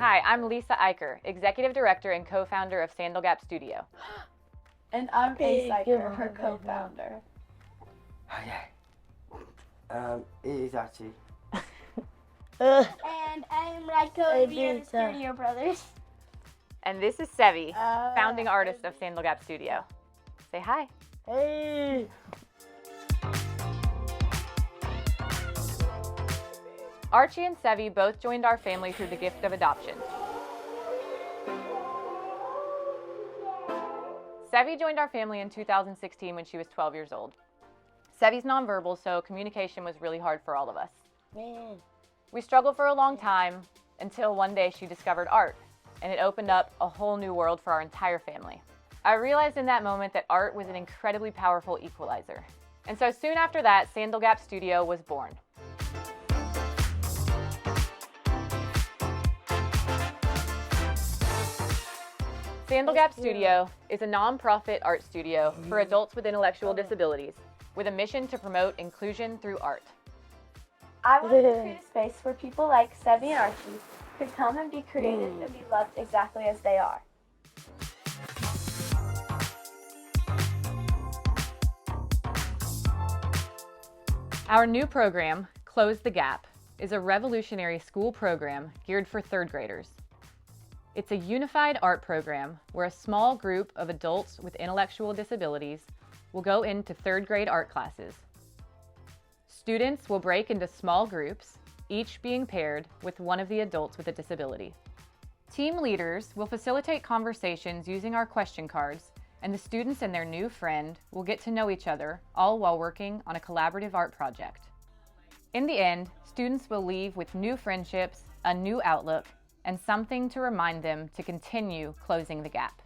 Hi, I'm Lisa Eicher, Executive Director and co-founder of Sandal Gap Studio. And I'm Ace Eicher, her co-founder. Okay. It is actually. And I'm Raiko, we are the Studio Brothers. And this is Sevi, founding artist of Sandal Gap Studio. Say hi. Hey! Archie and Sevi both joined our family through the gift of adoption. Sevi joined our family in 2016 when she was 12 years old. Sevi's nonverbal, so communication was really hard for all of us. Man. We struggled for a long time until one day she discovered art, and it opened up a whole new world for our entire family. I realized in that moment that art was an incredibly powerful equalizer. And so soon after that, Sandal Gap Studio was born. Sandal Gap Studio is a nonprofit art studio for adults with intellectual disabilities with a mission to promote inclusion through art. I wanted to create a space where people like Sevi and Archie could come and be creative and be loved exactly as they are. Our new program, Close the Gap, is a revolutionary school program geared for third graders. It's a unified art program where a small group of adults with intellectual disabilities will go into third grade art classes. Students will break into small groups, each being paired with one of the adults with a disability. Team leaders will facilitate conversations using our question cards, and the students and their new friend will get to know each other, all while working on a collaborative art project. In the end, students will leave with new friendships, a new outlook, and something to remind them to continue closing the gap.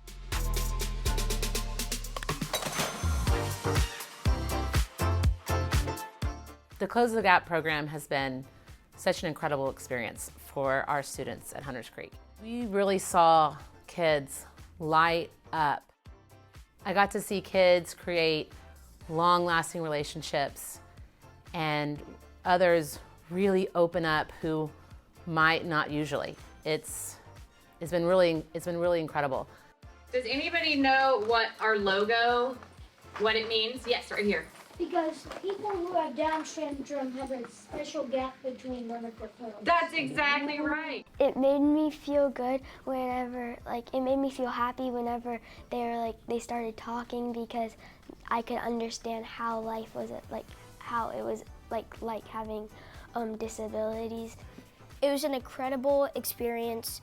The Close the Gap program has been such an incredible experience for our students at Hunters Creek. We really saw kids light up. I got to see kids create long-lasting relationships and others really open up who might not usually. It's been really incredible. Does anybody know what our logo, what it means? Yes, right here. Because people who have Down syndrome have a special gap between one of their toes. That's exactly right. It made me feel good whenever, it made me feel happy whenever they started talking, because I could understand how life was, how it was like having disabilities. It was an incredible experience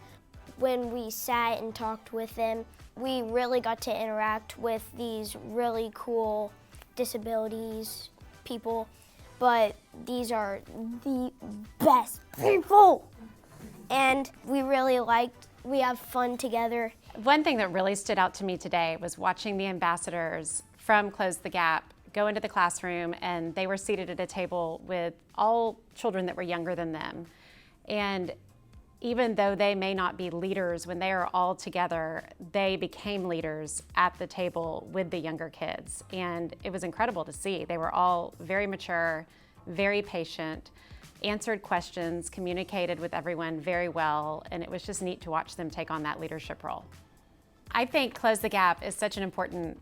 when we sat and talked with them. We really got to interact with these really cool disabilities people, but these are the best people. And we have fun together. One thing that really stood out to me today was watching the ambassadors from Close the Gap go into the classroom, and they were seated at a table with all children that were younger than them. And even though they may not be leaders, when they are all together, they became leaders at the table with the younger kids. And it was incredible to see. They were all very mature, very patient, answered questions, communicated with everyone very well, and it was just neat to watch them take on that leadership role. I think Close the Gap is such an important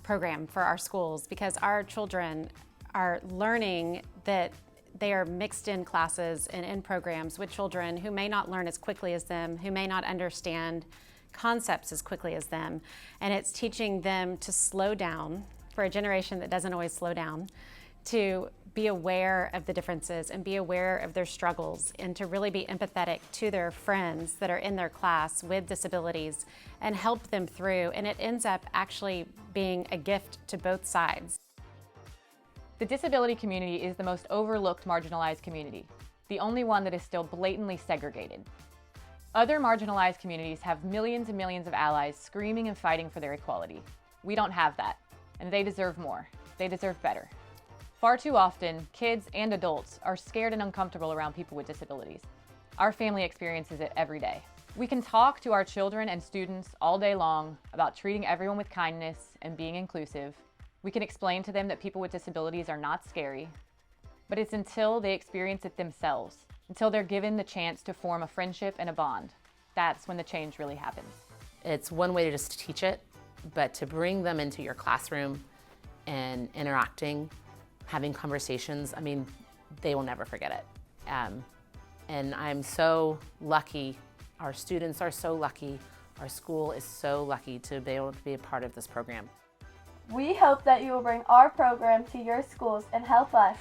program for our schools because our children are learning that they are mixed in classes and in programs with children who may not learn as quickly as them, who may not understand concepts as quickly as them. And it's teaching them to slow down, for a generation that doesn't always slow down, to be aware of the differences and be aware of their struggles, and to really be empathetic to their friends that are in their class with disabilities and help them through. And it ends up actually being a gift to both sides. The disability community is the most overlooked marginalized community, the only one that is still blatantly segregated. Other marginalized communities have millions and millions of allies screaming and fighting for their equality. We don't have that, and they deserve more. They deserve better. Far too often, kids and adults are scared and uncomfortable around people with disabilities. Our family experiences it every day. We can talk to our children and students all day long about treating everyone with kindness and being inclusive. We can explain to them that people with disabilities are not scary, but it's until they experience it themselves, until they're given the chance to form a friendship and a bond, That's when the change really happens. It's one way to just teach it, but to bring them into your classroom and interacting, having conversations, I mean, they will never forget it. And I'm so lucky, our students are so lucky, our school is so lucky to be able to be a part of this program. We hope that you will bring our program to your schools and help us